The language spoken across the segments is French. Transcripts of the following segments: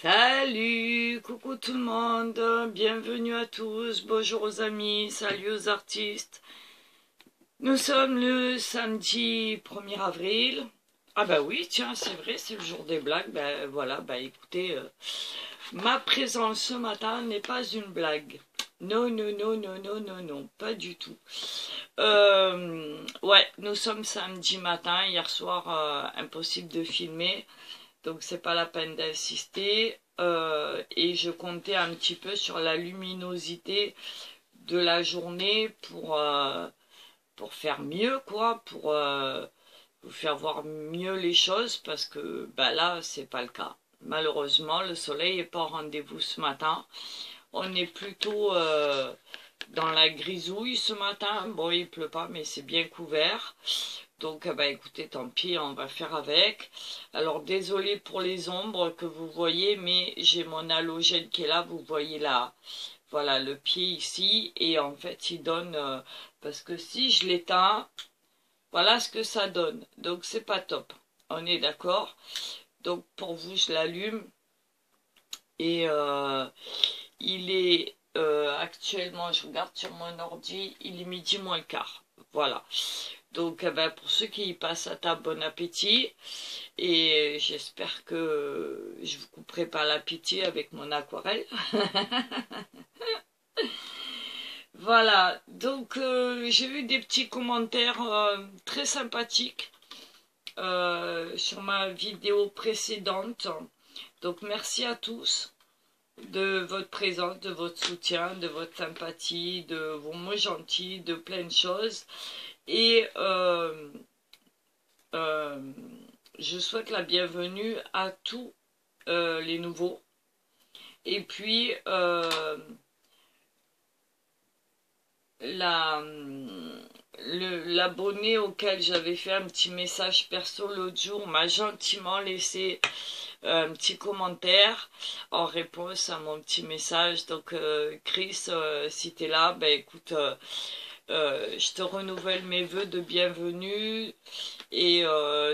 Salut, coucou tout le monde, bienvenue à tous, bonjour aux amis, salut aux artistes. Nous sommes le samedi 1er avril. Ah bah oui, tiens, c'est vrai, c'est le jour des blagues. Ben voilà, bah écoutez, ma présence ce matin n'est pas une blague. Non, non, non, non, non, non, non, pas du tout. Ouais, nous sommes samedi matin, hier soir, impossible de filmer. Donc c'est pas la peine d'insister. Et je comptais un petit peu sur la luminosité de la journée pour faire mieux, quoi, pour vous faire voir mieux les choses, parce que bah là, c'est pas le cas. Malheureusement, le soleil est pas au rendez-vous ce matin. On est plutôt dans la grisouille ce matin. Bon, il pleut pas, mais c'est bien couvert. Donc, bah écoutez, tant pis, on va faire avec. Alors, désolé pour les ombres que vous voyez, mais j'ai mon halogène qui est là. Vous voyez là, voilà, le pied ici. Et en fait, il donne... parce que si je l'éteins, voilà ce que ça donne. Donc, c'est pas top. On est d'accord. Donc, pour vous, je l'allume. Et il est actuellement, je regarde sur mon ordi, il est midi moins le quart. Voilà. Donc, ben, pour ceux qui y passent à table, bon appétit. Et j'espère que je vous couperai pas l'appétit avec mon aquarelle. Voilà. Donc, j'ai eu des petits commentaires très sympathiques sur ma vidéo précédente. Donc, merci à tous de votre présence, de votre soutien, de votre sympathie, de vos mots gentils, de plein de choses. Et je souhaite la bienvenue à tous les nouveaux. Et puis, l'abonné auquel j'avais fait un petit message perso l'autre jour m'a gentiment laissé un petit commentaire en réponse à mon petit message. Donc, Chris, si tu es là, ben écoute... je te renouvelle mes vœux de bienvenue et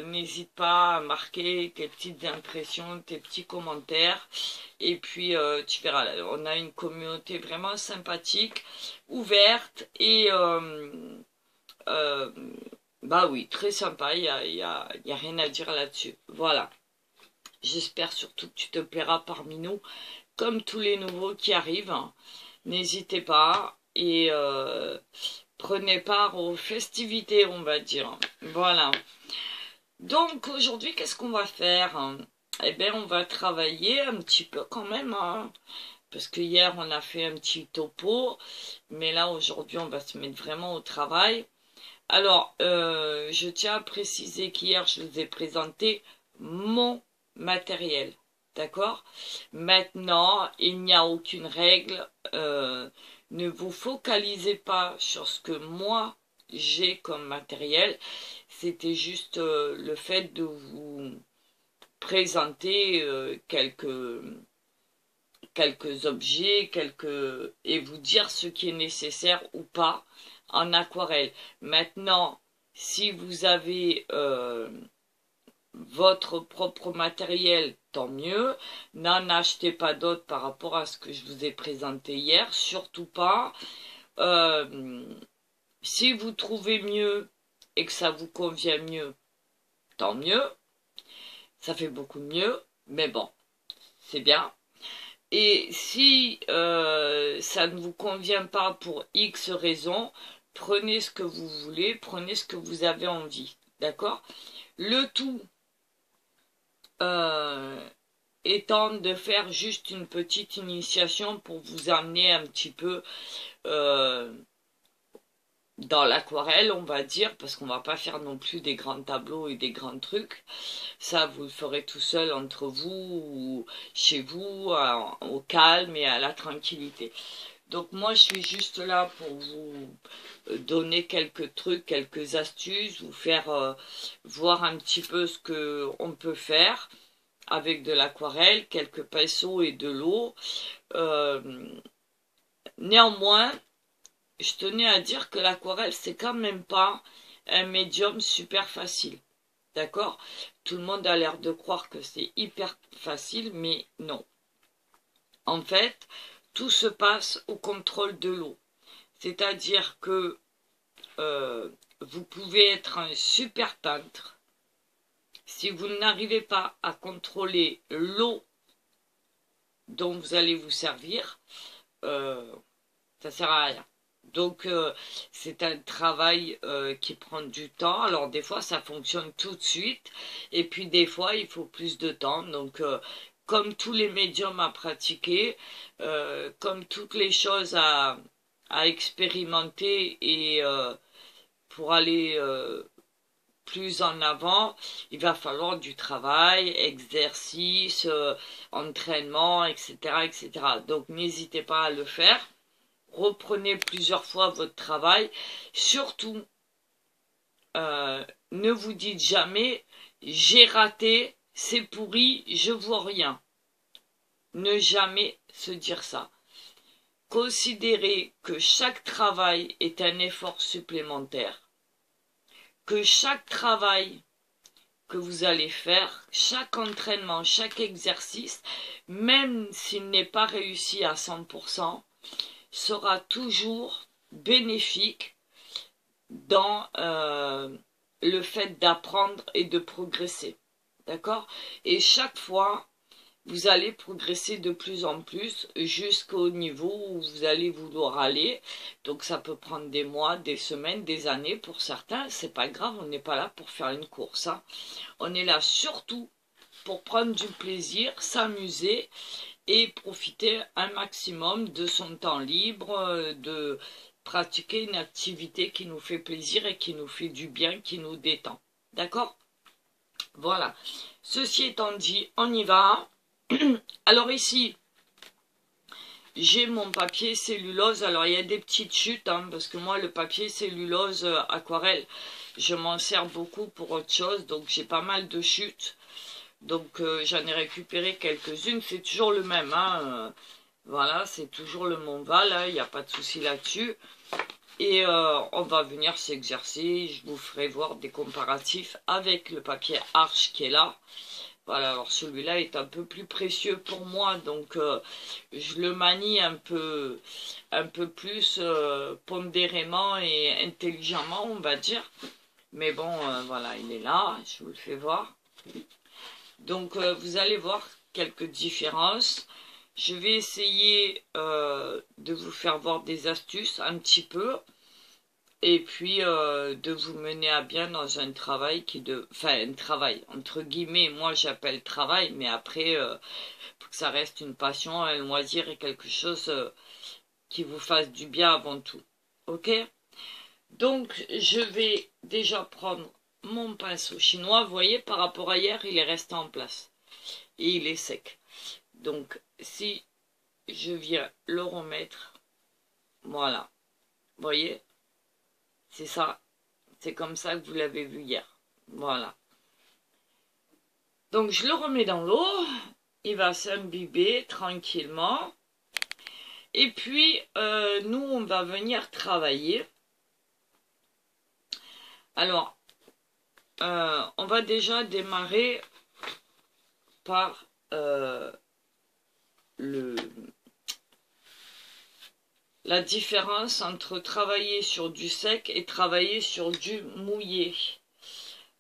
n'hésite pas à marquer tes petites impressions, tes petits commentaires. Et puis tu verras, on a une communauté vraiment sympathique, ouverte et bah oui, très sympa, y a rien à dire là-dessus. Voilà, j'espère surtout que tu te plairas parmi nous, comme tous les nouveaux qui arrivent. N'hésitez pas et... prenez part aux festivités, on va dire. Voilà. Donc, aujourd'hui, qu'est-ce qu'on va faire? Eh bien, on va travailler un petit peu quand même, hein, parce que hier, on a fait un petit topo, mais là, aujourd'hui, on va se mettre vraiment au travail. Alors, je tiens à préciser qu'hier, je vous ai présenté mon matériel. D'accord? Maintenant, il n'y a aucune règle. Ne vous focalisez pas sur ce que moi j'ai comme matériel. C'était juste le fait de vous présenter quelques objets, et vous dire ce qui est nécessaire ou pas en aquarelle. Maintenant, si vous avez votre propre matériel, tant mieux. N'en achetez pas d'autres par rapport à ce que je vous ai présenté hier, surtout pas. Si vous trouvez mieux et que ça vous convient mieux, tant mieux. Ça fait beaucoup mieux, mais bon, c'est bien. Et si ça ne vous convient pas pour X raisons, prenez ce que vous voulez, prenez ce que vous avez envie, d'accord? Le tout étant de faire juste une petite initiation pour vous amener un petit peu dans l'aquarelle, on va dire, parce qu'on va pas faire non plus des grands tableaux et des grands trucs. Ça, vous le ferez tout seul entre vous ou chez vous, au calme et à la tranquillité. Donc moi, je suis juste là pour vous donner quelques trucs, quelques astuces, vous faire voir un petit peu ce que on peut faire avec de l'aquarelle, quelques pinceaux et de l'eau. Néanmoins, je tenais à dire que l'aquarelle, c'est quand même pas un médium super facile. D'accord? Tout le monde a l'air de croire que c'est hyper facile, mais non. En fait, tout se passe au contrôle de l'eau. C'est-à-dire que vous pouvez être un super peintre. Si vous n'arrivez pas à contrôler l'eau dont vous allez vous servir, ça sert à rien. Donc c'est un travail qui prend du temps. Alors des fois ça fonctionne tout de suite et puis des fois il faut plus de temps. Donc comme tous les médiums à pratiquer, comme toutes les choses à expérimenter et pour aller plus en avant, il va falloir du travail, exercice, entraînement, etc., etc. Donc n'hésitez pas à le faire. Reprenez plusieurs fois votre travail. Surtout, ne vous dites jamais « j'ai raté, c'est pourri, je vois rien ». Ne jamais se dire ça. Considérez que chaque travail est un effort supplémentaire. Que chaque travail que vous allez faire, chaque entraînement, chaque exercice, même s'il n'est pas réussi à 100%, sera toujours bénéfique dans le fait d'apprendre et de progresser. D'accord? Et chaque fois, vous allez progresser de plus en plus jusqu'au niveau où vous allez vouloir aller. Donc ça peut prendre des mois, des semaines, des années pour certains. C'est pas grave, on n'est pas là pour faire une course. Hein. On est là surtout pour prendre du plaisir, s'amuser et profiter un maximum de son temps libre, de pratiquer une activité qui nous fait plaisir et qui nous fait du bien, qui nous détend. D'accord? Voilà. Ceci étant dit, on y va. Alors ici, j'ai mon papier cellulose. Alors il y a des petites chutes, hein, parce que moi le papier cellulose aquarelle, je m'en sers beaucoup pour autre chose. Donc j'ai pas mal de chutes. Donc j'en ai récupéré quelques-unes. C'est toujours le même. Hein, voilà, c'est toujours le Monval. Hein, il n'y a pas de souci là-dessus. Et on va venir s'exercer. Je vous ferai voir des comparatifs avec le papier Arche qui est là. Voilà, alors celui-là est un peu plus précieux pour moi, donc je le manie un peu plus pondérément et intelligemment, on va dire. Mais bon, voilà, il est là, je vous le fais voir. Donc vous allez voir quelques différences. Je vais essayer de vous faire voir des astuces un petit peu. Et puis de vous mener à bien dans un travail un travail, entre guillemets, moi j'appelle travail, mais après, pour que ça reste une passion, un loisir et quelque chose qui vous fasse du bien avant tout. Ok? Donc, je vais déjà prendre mon pinceau chinois. Vous voyez, par rapport à hier, il est resté en place. Et il est sec. Donc, si je viens le remettre, voilà. Vous voyez? C'est ça, c'est comme ça que vous l'avez vu hier. Voilà. Donc je le remets dans l'eau, il va s'imbiber tranquillement. Et puis nous on va venir travailler. Alors, on va déjà démarrer par la différence entre travailler sur du sec et travailler sur du mouillé.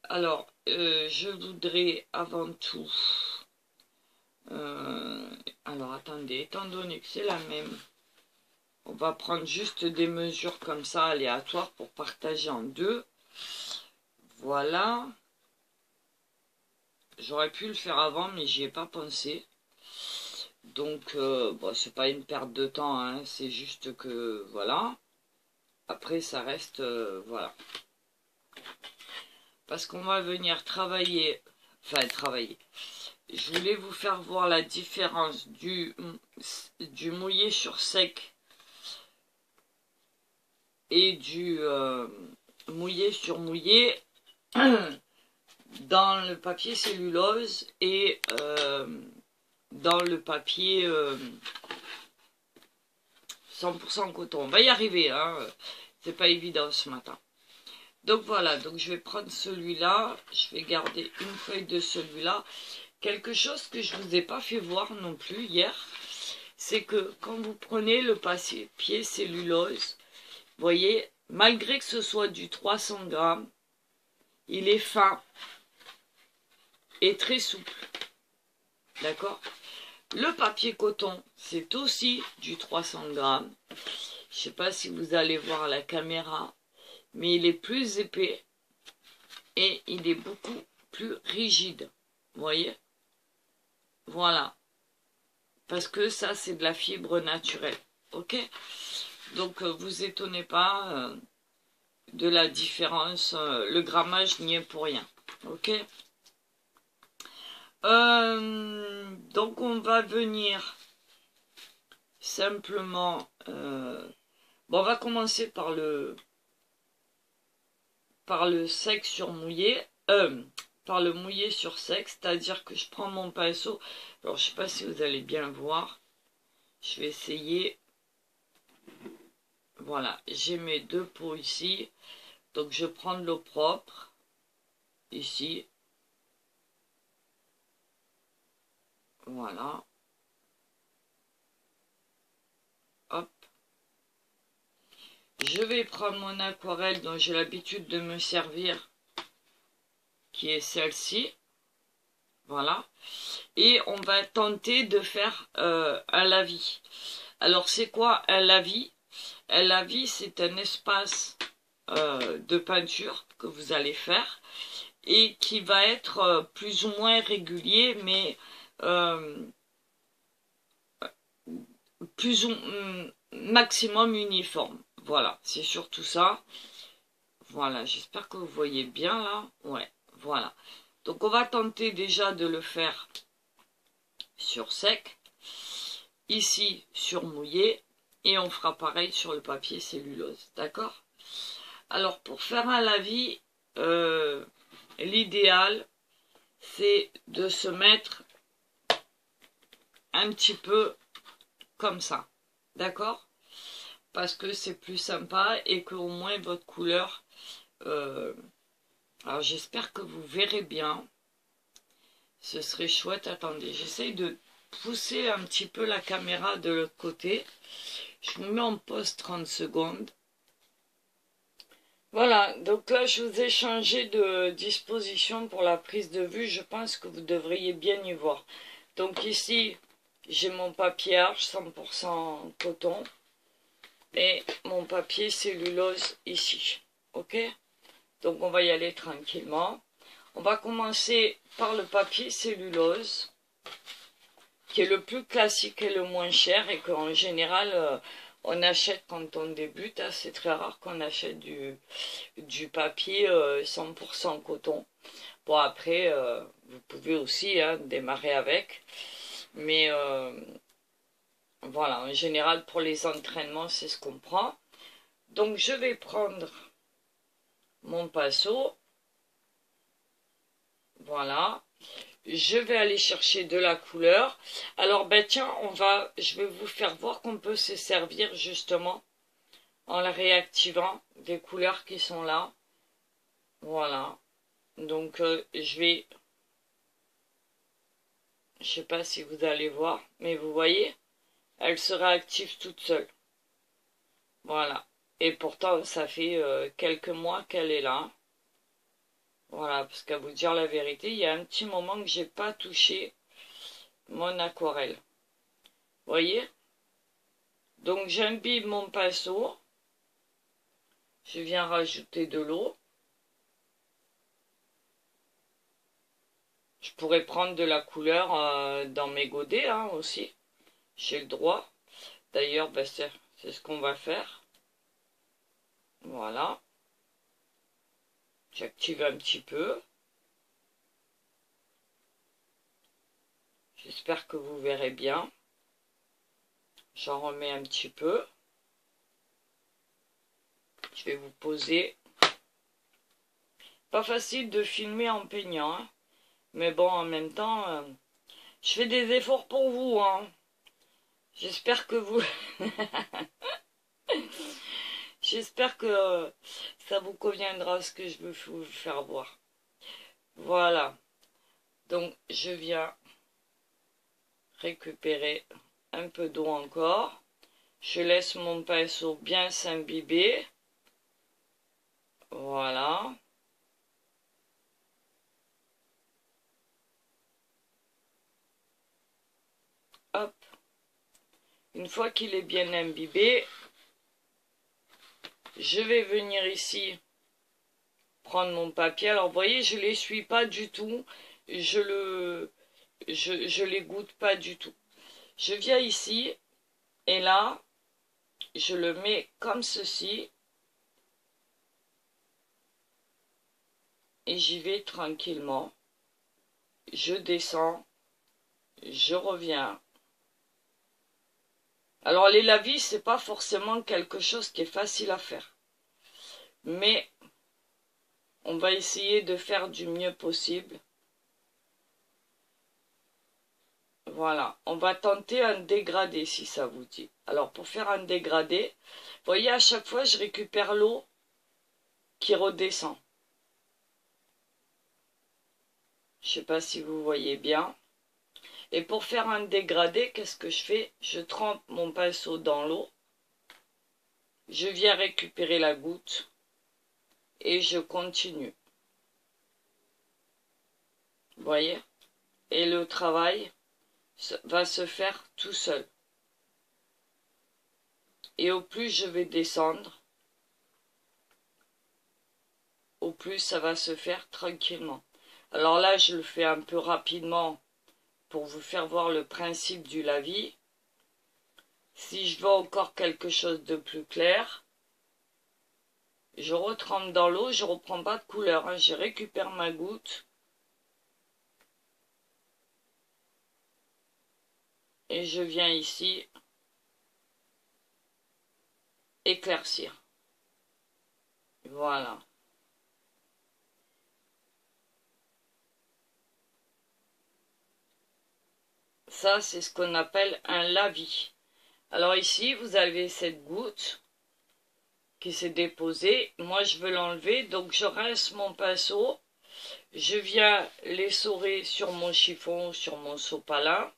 Alors, je voudrais avant tout... alors, attendez, étant donné que c'est la même, on va prendre juste des mesures comme ça, aléatoires, pour partager en deux. Voilà. J'aurais pu le faire avant, mais j'y ai pas pensé. Donc, bon, c'est pas une perte de temps, hein, c'est juste que, voilà. Après, ça reste, voilà. Parce qu'on va venir travailler, enfin, travailler. Je voulais vous faire voir la différence du mouillé sur sec et du mouillé sur mouillé dans le papier cellulose et dans le papier 100% coton. On va y arriver, hein. C'est pas évident ce matin. Donc voilà, donc je vais prendre celui-là. Je vais garder une feuille de celui-là. Quelque chose que je ne vous ai pas fait voir non plus hier, c'est que quand vous prenez le papier cellulose, vous voyez, malgré que ce soit du 300 grammes, il est fin et très souple. D'accord? Le papier coton, c'est aussi du 300 grammes. Je ne sais pas si vous allez voir à la caméra, mais il est plus épais et il est beaucoup plus rigide. Vous voyez? Voilà. Parce que ça, c'est de la fibre naturelle. Ok? Donc, vous étonnez pas de la différence. Le grammage n'y est pour rien. Ok? Donc, on va venir simplement... bon, on va commencer par le sec sur mouillé. Par le mouillé sur sec, c'est-à-dire que je prends mon pinceau. Alors, je sais pas si vous allez bien voir. Je vais essayer. Voilà, j'ai mes deux pots ici. Donc, je prends de l'eau propre. Ici. Voilà. Hop. Je vais prendre mon aquarelle dont j'ai l'habitude de me servir, qui est celle-ci. Voilà. Et on va tenter de faire un lavis. Alors, c'est quoi un lavis? Un lavis, c'est un espace de peinture que vous allez faire et qui va être plus ou moins régulier, mais plus ou maximum uniforme. Voilà, c'est surtout ça. Voilà, j'espère que vous voyez bien là. Ouais, voilà. Donc on va tenter déjà de le faire sur sec, ici sur mouillé, et on fera pareil sur le papier cellulose, d'accord? Alors pour faire un lavis, l'idéal c'est de se mettre un petit peu comme ça, d'accord? Parce que c'est plus sympa et qu'au moins votre couleur... alors j'espère que vous verrez bien. Ce serait chouette. Attendez, j'essaye de pousser un petit peu la caméra de l'autre côté. Je me mets en pause 30 secondes. Voilà, donc là je vous ai changé de disposition pour la prise de vue. Je pense que vous devriez bien y voir. Donc ici, j'ai mon papier arche 100% coton et mon papier cellulose ici. Ok? Donc on va y aller tranquillement. On va commencer par le papier cellulose, qui est le plus classique et le moins cher et qu'en général on achète quand on débute. Hein, c'est très rare qu'on achète du papier 100% coton. Bon après, vous pouvez aussi démarrer avec. Mais voilà, en général pour les entraînements, c'est ce qu'on prend. Donc je vais prendre mon pinceau. Voilà. Je vais aller chercher de la couleur. Alors, ben tiens, je vais vous faire voir qu'on peut se servir justement en la réactivant des couleurs qui sont là. Voilà. Donc, je sais pas si vous allez voir, mais vous voyez, elle se réactive toute seule. Voilà. Et pourtant, ça fait quelques mois qu'elle est là. Voilà, parce qu'à vous dire la vérité, il y a un petit moment que j'ai pas touché mon aquarelle. Vous voyez? Donc j'imbibe mon pinceau. Je viens rajouter de l'eau. Je pourrais prendre de la couleur dans mes godets aussi. J'ai le droit. D'ailleurs, ben, c'est ce qu'on va faire. Voilà. J'active un petit peu. J'espère que vous verrez bien. J'en remets un petit peu. Je vais vous poser. Pas facile de filmer en peignant. Hein. Mais bon, en même temps, je fais des efforts pour vous. Hein. J'espère que vous... J'espère que ça vous conviendra ce que je veux vous faire voir. Voilà. Donc, je viens récupérer un peu d'eau encore. Je laisse mon pinceau bien s'imbiber. Voilà. Hop. Une fois qu'il est bien imbibé, je vais venir ici prendre mon papier. Alors, vous voyez, je ne l'essuie pas du tout. Je l'égoutte pas du tout. Je viens ici et là, je le mets comme ceci. Et j'y vais tranquillement. Je descends. Je reviens. Alors, les lavis, c'est pas forcément quelque chose qui est facile à faire. Mais on va essayer de faire du mieux possible. Voilà, on va tenter un dégradé si ça vous dit. Alors pour faire un dégradé, vous voyez à chaque fois je récupère l'eau qui redescend. Je ne sais pas si vous voyez bien. Et pour faire un dégradé, qu'est-ce que je fais? Je trempe mon pinceau dans l'eau. Je viens récupérer la goutte. Et je continue. Vous voyez? Et le travail va se faire tout seul. Et au plus je vais descendre, au plus ça va se faire tranquillement. Alors là, je le fais un peu rapidement pour vous faire voir le principe du lavis. Si je veux encore quelque chose de plus clair, je retrempe dans l'eau, je ne reprends pas de couleur, hein, je récupère ma goutte et je viens ici éclaircir. Voilà. Ça, c'est ce qu'on appelle un lavis. Alors ici, vous avez cette goutte qui s'est déposée. Moi, je veux l'enlever, donc je rince mon pinceau. Je viens l'essorer sur mon chiffon, sur mon sopalin.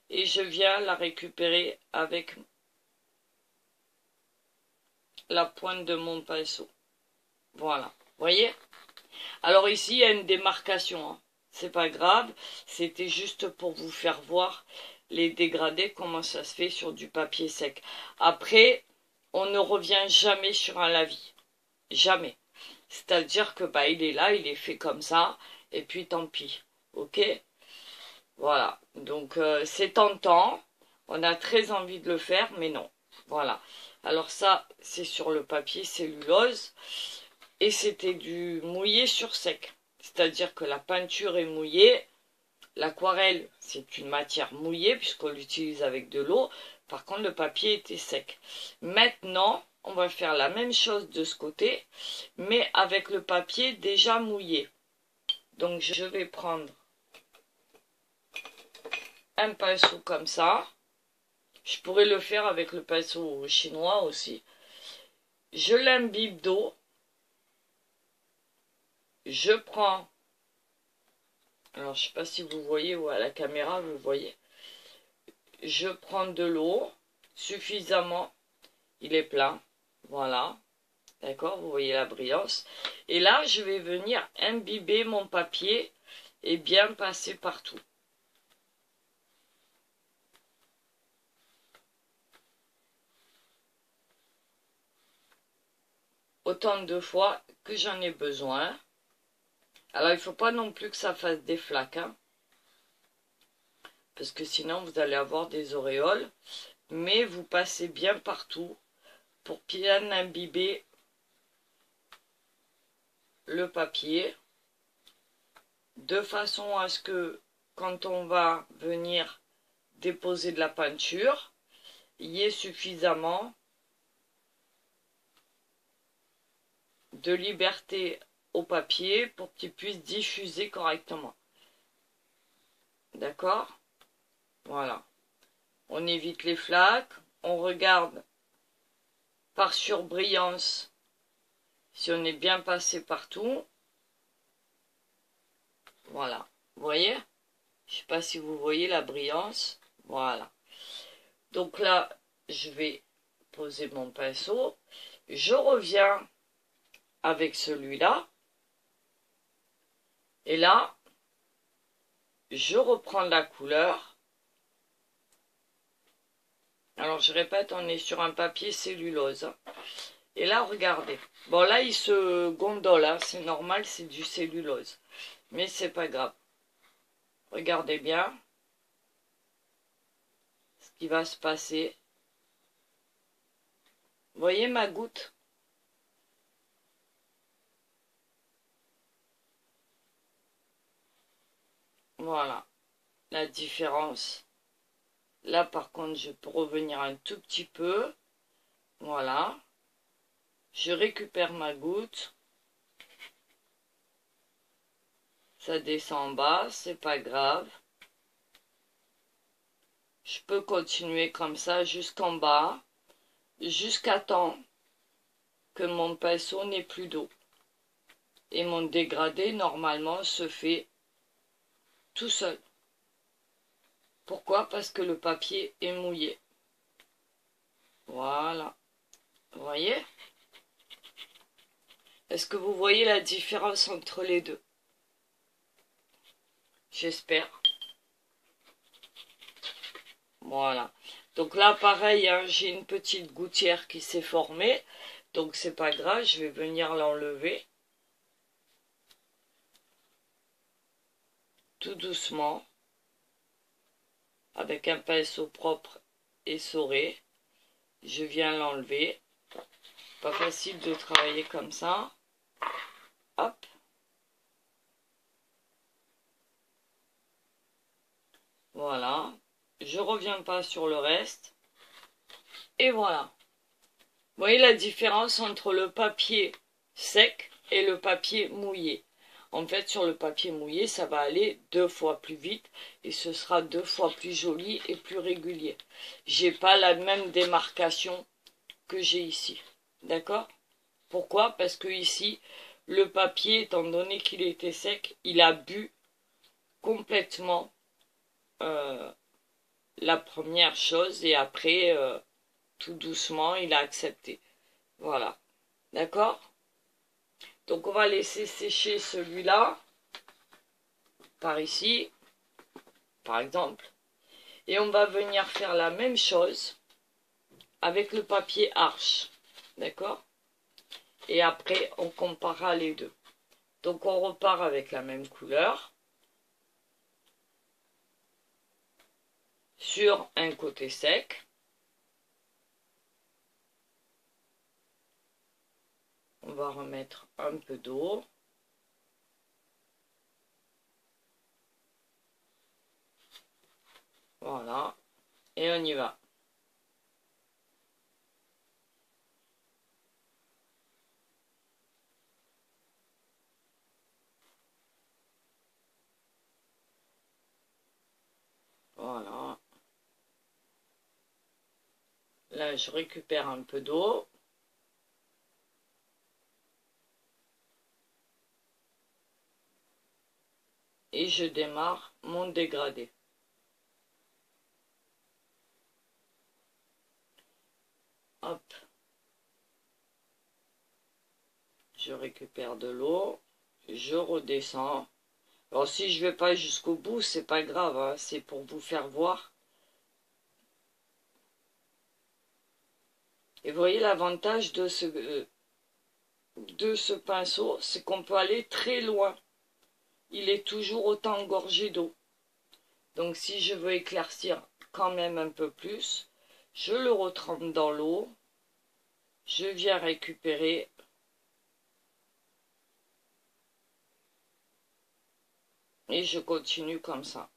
Et je viens la récupérer avec la pointe de mon pinceau. Voilà. Vous voyez? Alors ici, il y a une démarcation. Hein. C'est pas grave. C'était juste pour vous faire voir les dégradés, comment ça se fait sur du papier sec. Après, on ne revient jamais sur un lavis. Jamais. C'est-à-dire que bah, il est là, il est fait comme ça, et puis tant pis. Ok? Voilà. Donc c'est tentant. On a très envie de le faire, mais non. Voilà. Alors ça, c'est sur le papier cellulose. Et c'était du mouillé sur sec. C'est-à-dire que la peinture est mouillée. L'aquarelle, c'est une matière mouillée puisqu'on l'utilise avec de l'eau. Par contre, le papier était sec. Maintenant, on va faire la même chose de ce côté, mais avec le papier déjà mouillé. Donc, je vais prendre un pinceau comme ça. Je pourrais le faire avec le pinceau chinois aussi. Je l'imbibe d'eau. Je prends, alors je ne sais pas si vous voyez ou à la caméra vous voyez, je prends de l'eau suffisamment, il est plein, voilà, d'accord, vous voyez la brillance. Et là, je vais venir imbiber mon papier et bien passer partout. Autant de fois que j'en ai besoin. Alors, il ne faut pas non plus que ça fasse des flaques, hein, parce que sinon, vous allez avoir des auréoles. Mais vous passez bien partout pour bien imbiber le papier, de façon à ce que, quand on va venir déposer de la peinture, il y ait suffisamment de liberté au papier pour qu'il puisse diffuser correctement. D'accord? Voilà. On évite les flaques, on regarde par surbrillance si on est bien passé partout. Voilà. Vous voyez? Je ne sais pas si vous voyez la brillance. Voilà. Donc là, je vais poser mon pinceau. Je reviens avec celui-là. Et là, je reprends la couleur. Alors, je répète, on est sur un papier cellulose. Et là, regardez. Bon, là, il se gondole. Hein. C'est normal, c'est du cellulose. Mais c'est pas grave. Regardez bien ce qui va se passer. Vous voyez ma goutte? Voilà la différence. Là, par contre, je peux revenir un tout petit peu. Voilà. Je récupère ma goutte. Ça descend en bas, c'est pas grave. Je peux continuer comme ça jusqu'en bas, jusqu'à temps que mon pinceau n'ait plus d'eau. Et mon dégradé, normalement, se fait tout seul. Pourquoi? Parce que le papier est mouillé. Voilà. Vous voyez? Est-ce que vous voyez la différence entre les deux? J'espère. Voilà. Donc là, pareil, hein, j'ai une petite gouttière qui s'est formée. Donc c'est pas grave, je vais venir l'enlever. Tout doucement. Avec un pinceau propre et essoré. Je viens l'enlever. Pas facile de travailler comme ça. Hop. Voilà. Je reviens pas sur le reste. Et voilà. Vous voyez la différence entre le papier sec et le papier mouillé. En fait, sur le papier mouillé, ça va aller 2 fois plus vite et ce sera 2 fois plus joli et plus régulier. J'ai pas la même démarcation que j'ai ici. D'accord? Pourquoi? Parce que ici, le papier, étant donné qu'il était sec, il a bu complètement la première chose et après, tout doucement, il a accepté. Voilà. D'accord? Donc on va laisser sécher celui-là, par ici, par exemple. Et on va venir faire la même chose avec le papier Arches. D'accord? Et après, on comparera les deux. Donc on repart avec la même couleur. Sur un côté sec. On va remettre un peu d'eau. Voilà. Et on y va. Voilà. Là, je récupère un peu d'eau. Et je démarre mon dégradé. Hop. Je récupère de l'eau. Je redescends. Alors si je vais pas jusqu'au bout, c'est pas grave, hein, c'est pour vous faire voir. Et vous voyez l'avantage de ce pinceau, c'est qu'on peut aller très loin. Il est toujours autant engorgé d'eau. Donc si je veux éclaircir quand même un peu plus, je le retrempe dans l'eau. Je viens récupérer. Et je continue comme ça.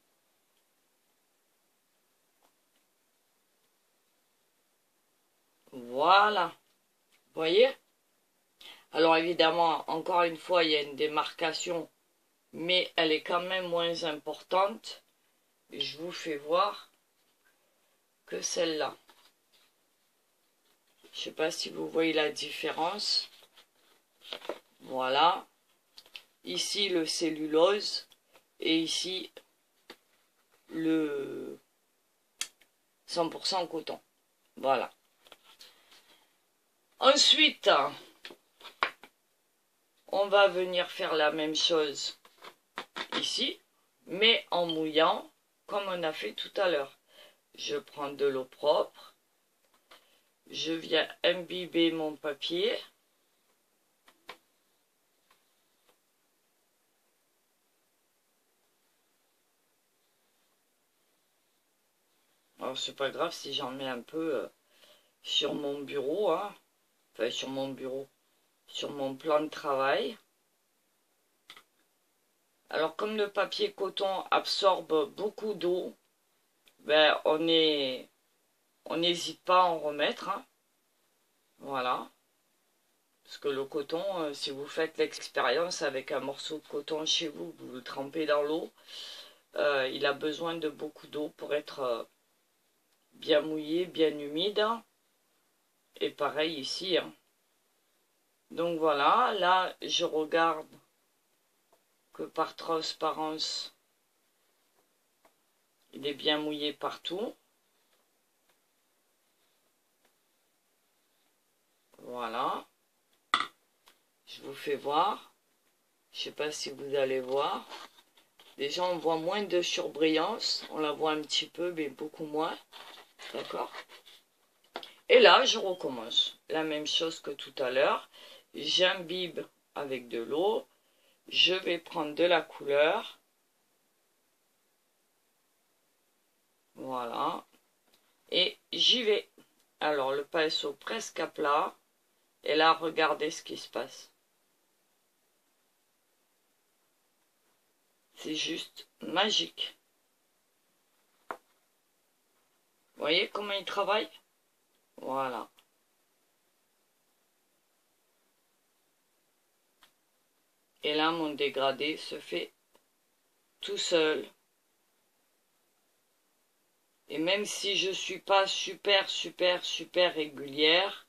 Voilà. Vous voyez? Alors évidemment, encore une fois, il y a une démarcation, mais elle est quand même moins importante. Je vous fais voir que celle-là. Je ne sais pas si vous voyez la différence. Voilà. Ici, le cellulose. Et ici, 100% coton. Voilà. Ensuite, on va venir faire la même chose ici, mais en mouillant, comme on a fait tout à l'heure. Je prends de l'eau propre, je viens imbiber mon papier. Alors c'est pas grave si j'en mets un peu sur mon bureau, hein. Enfin sur mon bureau, sur mon plan de travail. Alors comme le papier coton absorbe beaucoup d'eau, ben on n'hésite pas à en remettre, hein. Voilà. Parce que le coton, si vous faites l'expérience avec un morceau de coton chez vous, vous le trempez dans l'eau, il a besoin de beaucoup d'eau pour être bien mouillé, bien humide. Et pareil ici, hein. Donc voilà, là je regarde que par transparence, il est bien mouillé partout. Voilà. Je vous fais voir. Je ne sais pas si vous allez voir. Déjà, on voit moins de surbrillance. On la voit un petit peu, mais beaucoup moins. D'accord? Et là, je recommence. La même chose que tout à l'heure. J'imbibe avec de l'eau. Je vais prendre de la couleur. Voilà. Et j'y vais. Alors, le pinceau presque à plat. Et là, regardez ce qui se passe. C'est juste magique. Vous voyez comment il travaille? Voilà. Et là, mon dégradé se fait tout seul. Et même si je ne suis pas super régulière,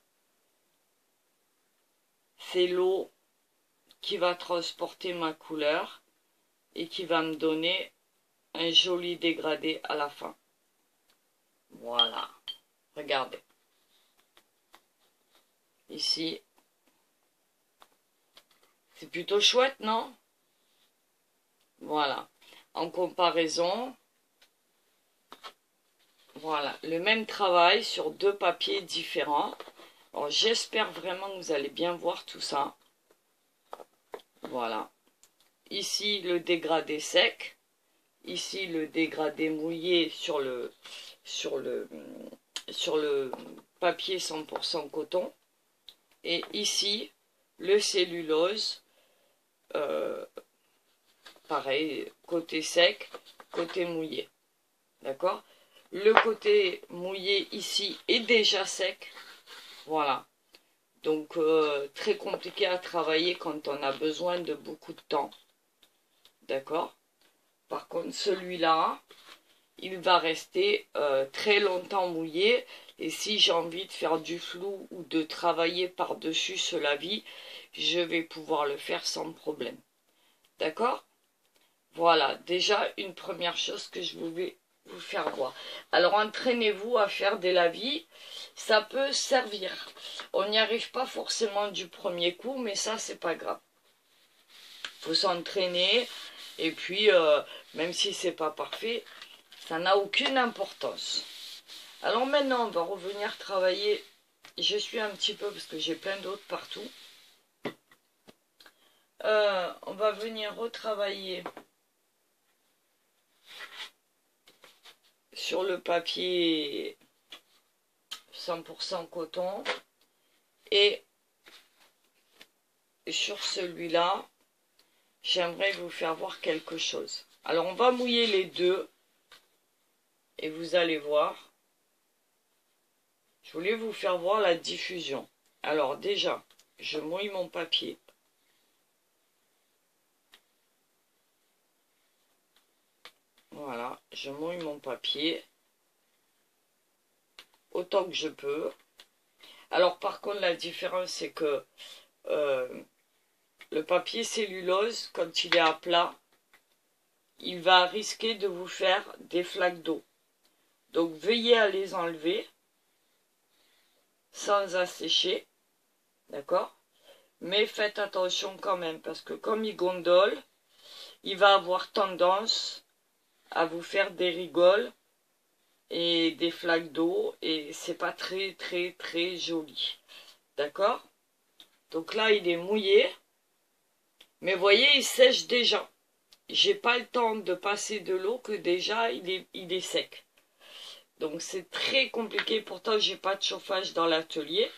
c'est l'eau qui va transporter ma couleur et qui va me donner un joli dégradé à la fin. Voilà. Regardez. Ici. C'est plutôt chouette, non? Voilà. En comparaison, voilà, le même travail sur deux papiers différents. Alors, j'espère vraiment que vous allez bien voir tout ça. Voilà. Ici, le dégradé sec. Ici, le dégradé mouillé sur le papier 100% coton. Et ici, le cellulose. Pareil, côté sec, côté mouillé. D'accord? Le côté mouillé ici est déjà sec. Voilà. Donc, très compliqué à travailler quand on a besoin de beaucoup de temps. D'accord? Par contre, celui-là, il va rester très longtemps mouillé. Et si j'ai envie de faire du flou ou de travailler par-dessus ce lavis, je vais pouvoir le faire sans problème. D'accord? Voilà, déjà une première chose que je vais vous faire voir. Alors entraînez-vous à faire des lavis, ça peut servir. On n'y arrive pas forcément du premier coup, mais ça c'est pas grave. Il faut s'entraîner et puis même si c'est pas parfait, ça n'a aucune importance. Alors maintenant on va revenir travailler. Je suis un petit peu parce que j'ai plein d'autres partout. On va venir retravailler sur le papier 100% coton et sur celui-là, j'aimerais vous faire voir quelque chose. Alors on va mouiller les deux et vous allez voir. Je voulais vous faire voir la diffusion. Alors déjà, je mouille mon papier. Voilà, je mouille mon papier autant que je peux. Alors par contre la différence c'est que le papier cellulose, quand il est à plat, il va risquer de vous faire des flaques d'eau. Donc veillez à les enlever sans assécher, d'accord? Mais faites attention quand même, parce que comme il gondole, il va avoir tendance à vous faire des rigoles et des flaques d'eau, et c'est pas très joli, d'accord? Donc là il est mouillé, mais voyez il sèche déjà. J'ai pas le temps de passer de l'eau que déjà il est sec. Donc c'est très compliqué, pourtant j'ai pas de chauffage dans l'atelier.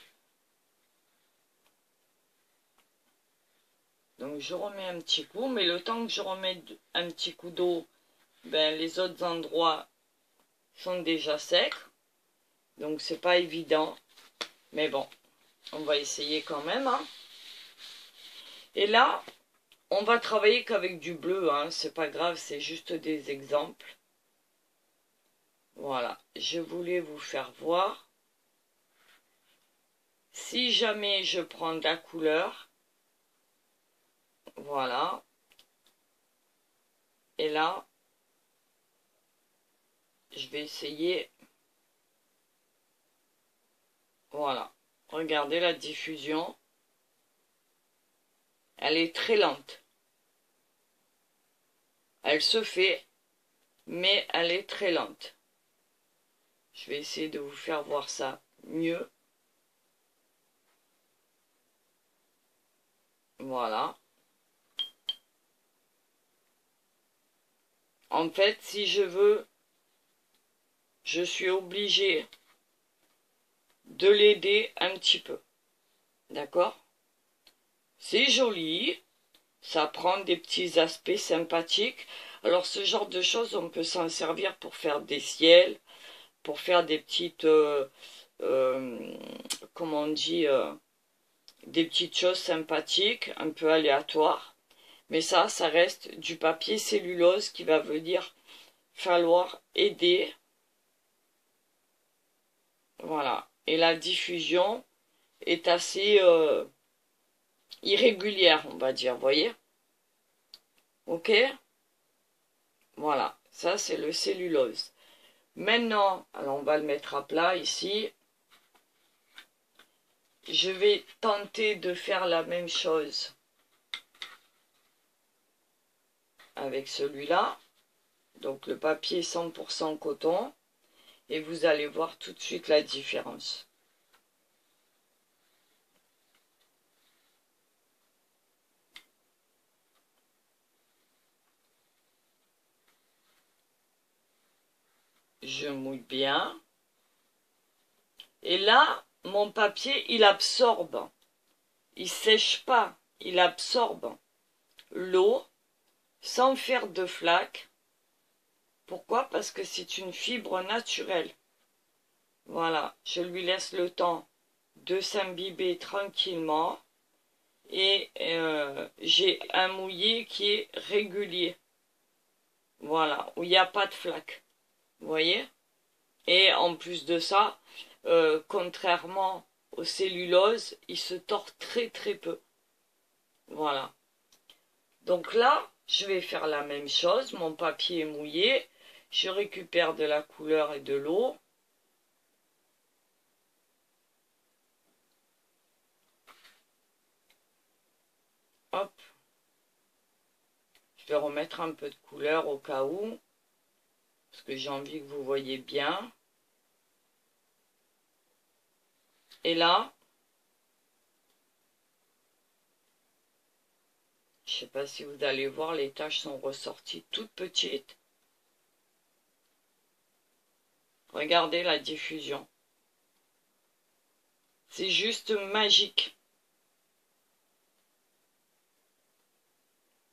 Donc je remets un petit coup, mais le temps que je remette un petit coup d'eau, ben les autres endroits sont déjà secs. Donc c'est pas évident. Mais bon, on va essayer quand même. Hein. Et là, on va travailler qu'avec du bleu. Hein. C'est pas grave, c'est juste des exemples. Voilà, je voulais vous faire voir. Si jamais je prends de la couleur, voilà. Et là, je vais essayer. Voilà. Regardez la diffusion. Elle est très lente. Elle se fait, mais elle est très lente. Je vais essayer de vous faire voir ça mieux. Voilà. En fait, si je veux, je suis obligée de l'aider un petit peu. D'accord? C'est joli. Ça prend des petits aspects sympathiques. Alors, ce genre de choses, on peut s'en servir pour faire des ciels, pour faire des petites, comment on dit, des petites choses sympathiques, un peu aléatoires. Mais ça reste du papier cellulose qui va venir falloir aider. Voilà. Et la diffusion est assez irrégulière, on va dire, vous voyez? Ok? Voilà. Ça, c'est le cellulose. Maintenant, alors on va le mettre à plat ici. Je vais tenter de faire la même chose avec celui-là. Donc le papier 100% coton. Et vous allez voir tout de suite la différence. Je mouille bien. Et là, mon papier, il absorbe. Il sèche pas. Il absorbe l'eau sans faire de flaques. Pourquoi? Parce que c'est une fibre naturelle. Voilà, je lui laisse le temps de s'imbiber tranquillement. Et j'ai un mouillé qui est régulier. Voilà, où il n'y a pas de flaques. Vous voyez? Et en plus de ça, contrairement au cellulose, il se tord très peu. Voilà. Donc là, je vais faire la même chose. Mon papier est mouillé. Je récupère de la couleur et de l'eau. Hop. Je vais remettre un peu de couleur au cas où. Parce que j'ai envie que vous voyez bien. Et là, je ne sais pas si vous allez voir, les taches sont ressorties toutes petites. Regardez la diffusion. C'est juste magique.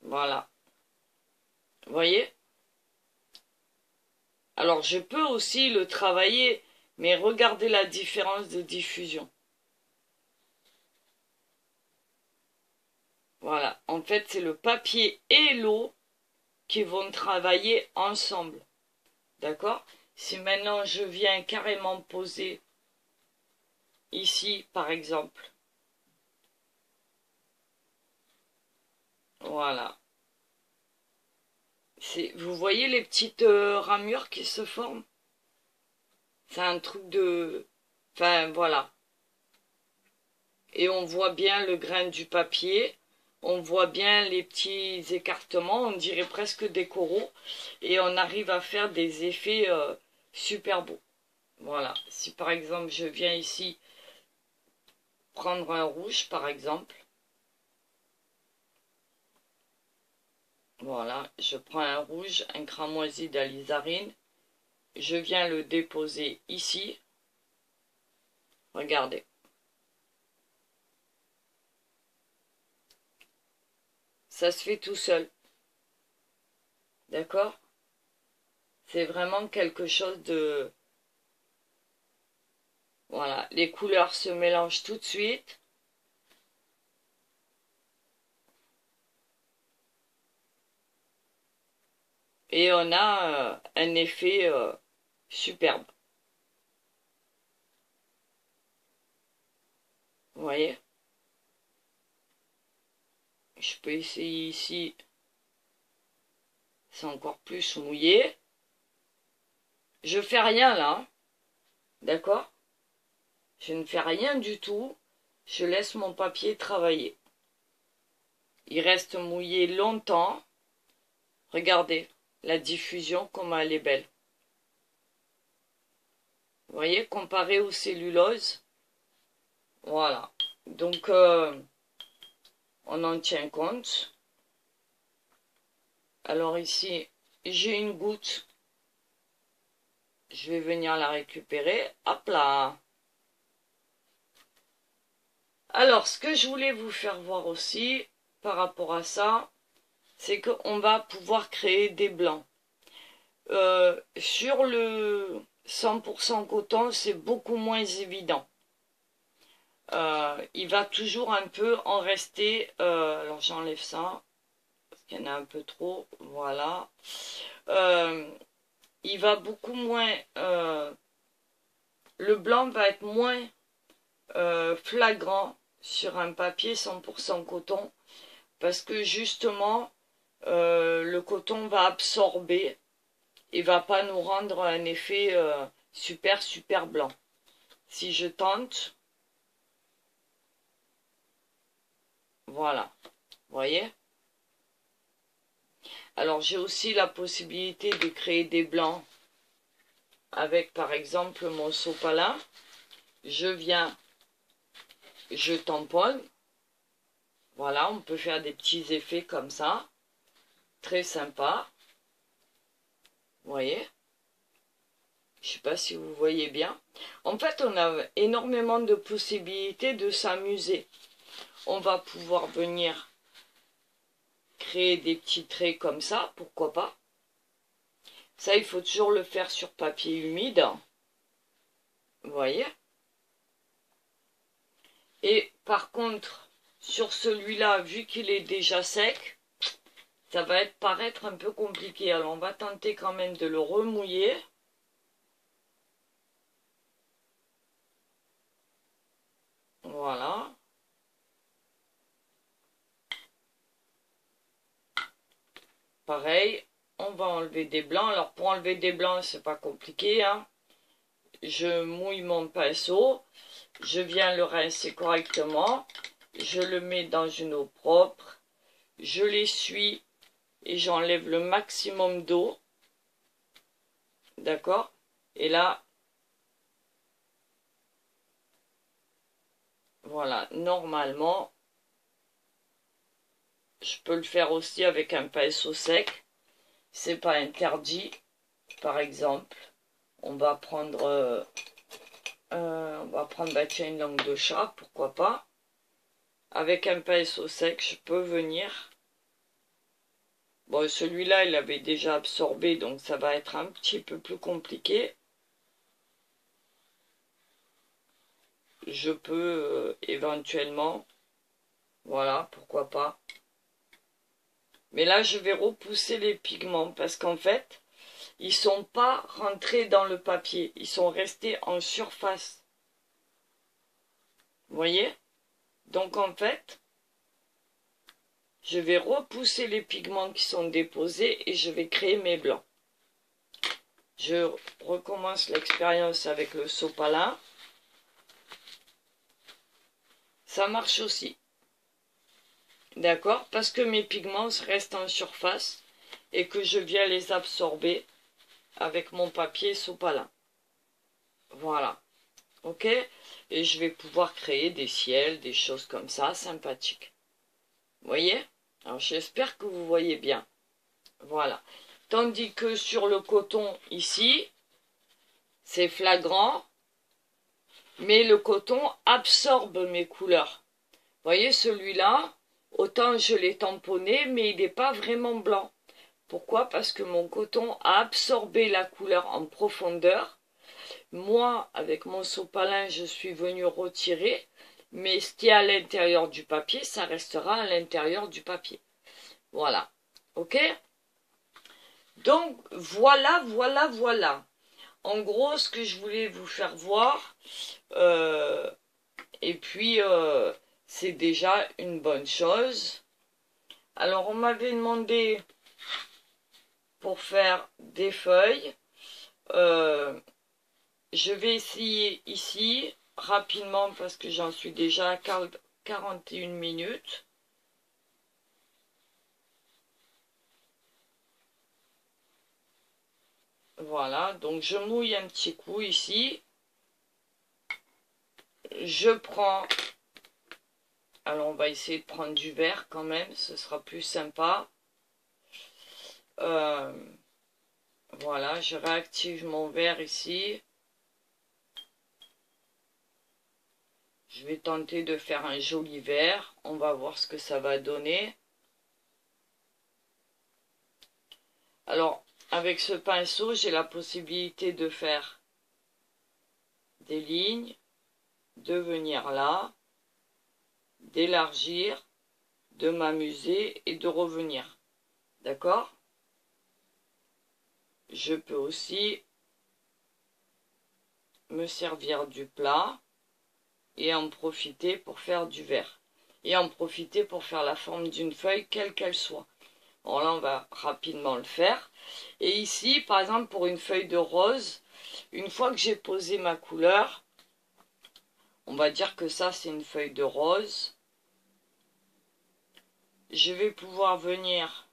Voilà. Vous voyez? Alors, je peux aussi le travailler, mais regardez la différence de diffusion. Voilà. En fait, c'est le papier et l'eau qui vont travailler ensemble. D'accord? Si maintenant je viens carrément poser ici, par exemple. Voilà. Vous voyez les petites ramures qui se forment? C'est un truc de... Enfin, voilà. Et on voit bien le grain du papier. On voit bien les petits écartements. On dirait presque des coraux. Et on arrive à faire des effets super beaux. Voilà. Si par exemple, je viens ici prendre un rouge, par exemple. Voilà. Je prends un rouge, un cramoisi d'alizarine. Je viens le déposer ici. Regardez. Ça se fait tout seul. D'accord? C'est vraiment quelque chose de... Voilà. Les couleurs se mélangent tout de suite. Et on a un effet superbe. Vous voyez? Je peux essayer ici. C'est encore plus mouillé. Je fais rien là. D'accord? Je ne fais rien du tout. Je laisse mon papier travailler. Il reste mouillé longtemps. Regardez la diffusion, comment elle est belle. Vous voyez, comparé aux celluloses. Voilà. Donc, on en tient compte. Alors ici, j'ai une goutte. Je vais venir la récupérer. Hop là. Alors, ce que je voulais vous faire voir aussi, par rapport à ça, c'est qu'on va pouvoir créer des blancs. Sur le 100% coton, c'est beaucoup moins évident. Il va toujours un peu en rester... alors, j'enlève ça, parce qu'il y en a un peu trop. Voilà. Il va beaucoup moins... le blanc va être moins flagrant sur un papier 100% coton, parce que justement, le coton va absorber et va pas nous rendre un effet super blanc. Si je tente, voilà, vous voyez. Alors j'ai aussi la possibilité de créer des blancs avec par exemple mon sopalin. Je viens, je tamponne. Voilà, on peut faire des petits effets comme ça. Très sympa. Vous voyez? Je ne sais pas si vous voyez bien. En fait, on a énormément de possibilités de s'amuser. On va pouvoir venir créer des petits traits comme ça, pourquoi pas. Ça, il faut toujours le faire sur papier humide. Vous voyez? Et par contre, sur celui-là, vu qu'il est déjà sec, ça va paraître un peu compliqué. Alors, on va tenter quand même de le remouiller. Voilà. Pareil, on va enlever des blancs. Alors, pour enlever des blancs, c'est pas compliqué, hein. Je mouille mon pinceau. Je viens le rincer correctement. Je le mets dans une eau propre. Je l'essuie et j'enlève le maximum d'eau. D'accord? Et là, voilà, normalement, je peux le faire aussi avec un pinceau sec. C'est pas interdit. Par exemple, on va prendre bah, tiens, une langue de chat, pourquoi pas. Avec un pinceau sec, je peux venir. Bon, celui-là, il avait déjà absorbé, donc ça va être un petit peu plus compliqué. Je peux éventuellement, voilà, pourquoi pas. Mais là, je vais repousser les pigments parce qu'en fait, ils sont pas rentrés dans le papier. Ils sont restés en surface. Vous voyez? Donc en fait, je vais repousser les pigments qui sont déposés et je vais créer mes blancs. Je recommence l'expérience avec le sopalin. Ça marche aussi. D'accord? Parce que mes pigments restent en surface et que je viens les absorber avec mon papier sopalin. Voilà. Ok? Et je vais pouvoir créer des ciels, des choses comme ça, sympathiques. Vous voyez? Alors j'espère que vous voyez bien. Voilà. Tandis que sur le coton ici, c'est flagrant, mais le coton absorbe mes couleurs. Vous voyez, celui-là, autant je l'ai tamponné, mais il n'est pas vraiment blanc. Pourquoi? Parce que mon coton a absorbé la couleur en profondeur. Moi, avec mon sopalin, je suis venu retirer, mais ce qui est à l'intérieur du papier, ça restera à l'intérieur du papier. Voilà. Ok? Donc, voilà, voilà, voilà. En gros, ce que je voulais vous faire voir, et puis, c'est déjà une bonne chose. Alors, on m'avait demandé pour faire des feuilles. Je vais essayer ici, rapidement, parce que j'en suis déjà à 41 minutes. Voilà, donc je mouille un petit coup ici. Je prends... Alors, on va essayer de prendre du vert quand même, ce sera plus sympa. Voilà, je réactive mon vert ici. Je vais tenter de faire un joli vert. On va voir ce que ça va donner. Alors, avec ce pinceau, j'ai la possibilité de faire des lignes, de venir là, d'élargir, de m'amuser et de revenir. D'accord? Je peux aussi me servir du plat et en profiter pour faire du vert. Et en profiter pour faire la forme d'une feuille, quelle qu'elle soit. Bon, là, on va rapidement le faire. Et ici, par exemple, pour une feuille de rose, une fois que j'ai posé ma couleur, on va dire que ça, c'est une feuille de rose. Je vais pouvoir venir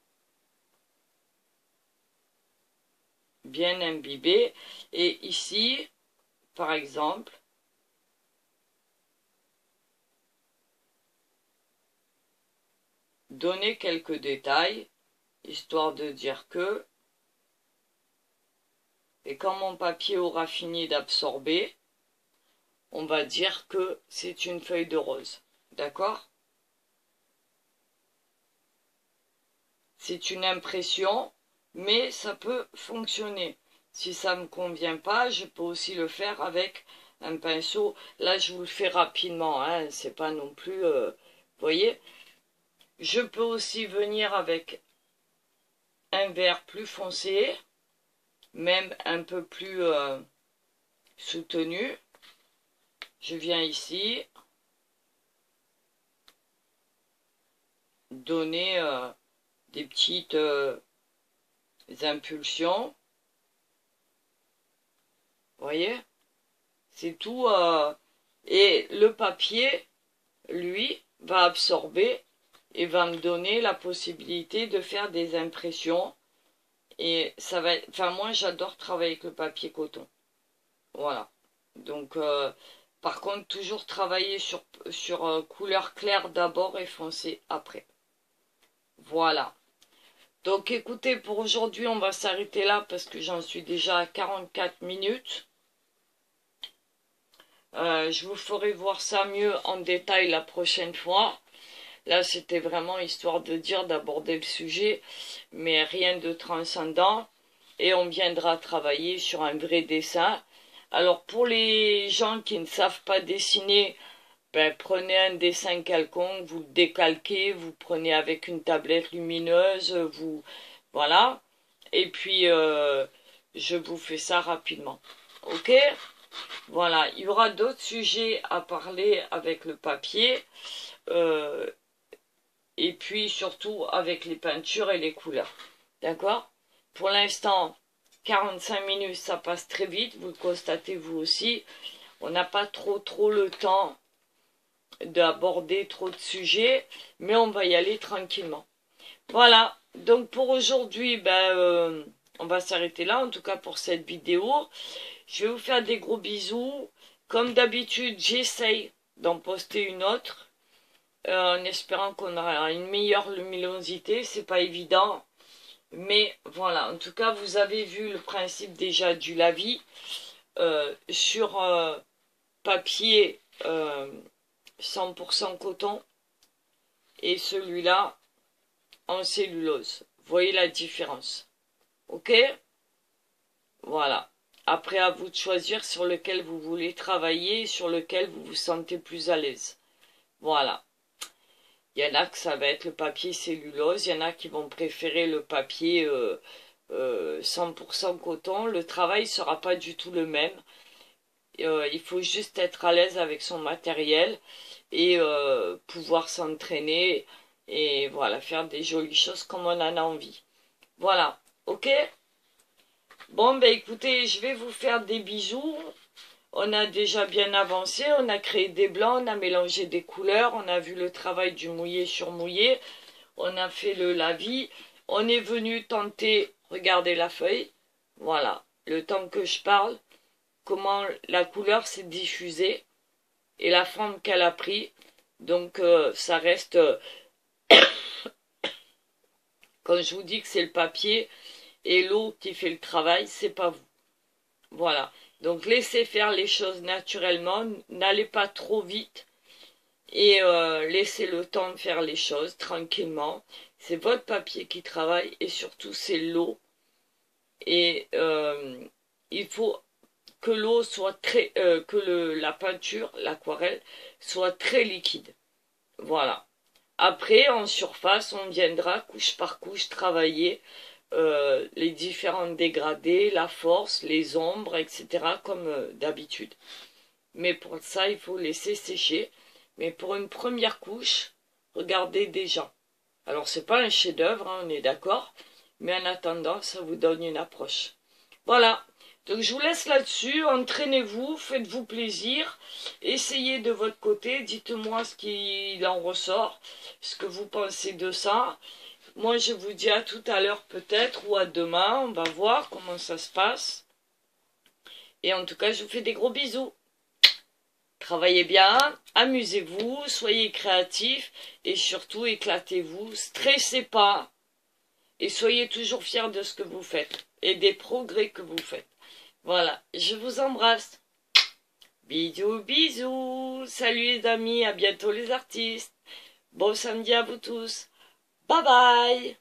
bien imbiber. Et ici, par exemple, donner quelques détails, histoire de dire que, et quand mon papier aura fini d'absorber, on va dire que c'est une feuille de rose. D'accord? C'est une impression, mais ça peut fonctionner. Si ça ne me convient pas, je peux aussi le faire avec un pinceau. Là, je vous le fais rapidement, hein, c'est pas non plus... vous voyez? Je peux aussi venir avec un vert plus foncé, même un peu plus soutenu. Je viens ici, donner des petites impulsions. Vous voyez? C'est tout. Et le papier, lui, va absorber et va me donner la possibilité de faire des impressions. Et ça va être... Enfin, moi, j'adore travailler avec le papier coton. Voilà. Donc, par contre, toujours travailler sur couleur claire d'abord et foncé après. Voilà. Donc, écoutez, pour aujourd'hui, on va s'arrêter là parce que j'en suis déjà à 44 minutes. Je vous ferai voir ça mieux en détail la prochaine fois. Là, c'était vraiment histoire de dire, d'aborder le sujet, mais rien de transcendant. Et on viendra travailler sur un vrai dessin. Alors, pour les gens qui ne savent pas dessiner, ben, prenez un dessin quelconque, vous le décalquez, vous prenez avec une tablette lumineuse, vous... Voilà. Et puis, je vous fais ça rapidement. Ok? Voilà. Il y aura d'autres sujets à parler avec le papier. Et puis, surtout, avec les peintures et les couleurs. D'accord? Pour l'instant, 45 minutes, ça passe très vite, vous le constatez vous aussi. On n'a pas trop le temps d'aborder trop de sujets, mais on va y aller tranquillement. Voilà, donc pour aujourd'hui, on va s'arrêter là, en tout cas pour cette vidéo. Je vais vous faire des gros bisous. Comme d'habitude, j'essaye d'en poster une autre, en espérant qu'on aura une meilleure luminosité. C'est pas évident, mais voilà. En tout cas, vous avez vu le principe déjà du lavis sur papier 100% coton et celui-là en cellulose. Vous voyez la différence? Ok? Voilà. Après, à vous de choisir sur lequel vous voulez travailler, sur lequel vous vous sentez plus à l'aise. Voilà. Il y en a que ça va être le papier cellulose, il y en a qui vont préférer le papier 100% coton. Le travail ne sera pas du tout le même. Il faut juste être à l'aise avec son matériel et pouvoir s'entraîner et voilà, faire des jolies choses comme on en a envie. Voilà, ok? Bon, écoutez, je vais vous faire des bisous. On a déjà bien avancé, on a créé des blancs, on a mélangé des couleurs, on a vu le travail du mouillé sur mouillé, on a fait le lavis, on est venu tenter, regardez la feuille, voilà, le temps que je parle, comment la couleur s'est diffusée et la forme qu'elle a pris. Donc ça reste, quand je vous dis que c'est le papier et l'eau qui fait le travail, c'est pas vous. Voilà. Donc laissez faire les choses naturellement, n'allez pas trop vite et laissez le temps de faire les choses tranquillement. C'est votre papier qui travaille et surtout c'est l'eau. Et il faut que l'eau soit très, la peinture, l'aquarelle, soit très liquide. Voilà. Après, en surface, on viendra couche par couche travailler les différents dégradés, la force, les ombres, etc. comme d'habitude. Mais pour ça, il faut laisser sécher. Mais pour une première couche, regardez déjà. Alors, c'est pas un chef-d'œuvre, hein, on est d'accord. Mais en attendant, ça vous donne une approche. Voilà. Donc, je vous laisse là-dessus. Entraînez-vous, faites-vous plaisir. Essayez de votre côté. Dites-moi ce qu'il en ressort, ce que vous pensez de ça. Moi, je vous dis à tout à l'heure peut-être, ou à demain, on va voir comment ça se passe. Et en tout cas, je vous fais des gros bisous. Travaillez bien, amusez-vous, soyez créatifs, et surtout éclatez-vous, stressez pas, et soyez toujours fiers de ce que vous faites, et des progrès que vous faites. Voilà, je vous embrasse. Bisous, bisous. Salut les amis, à bientôt les artistes. Bon samedi à vous tous. Bye bye.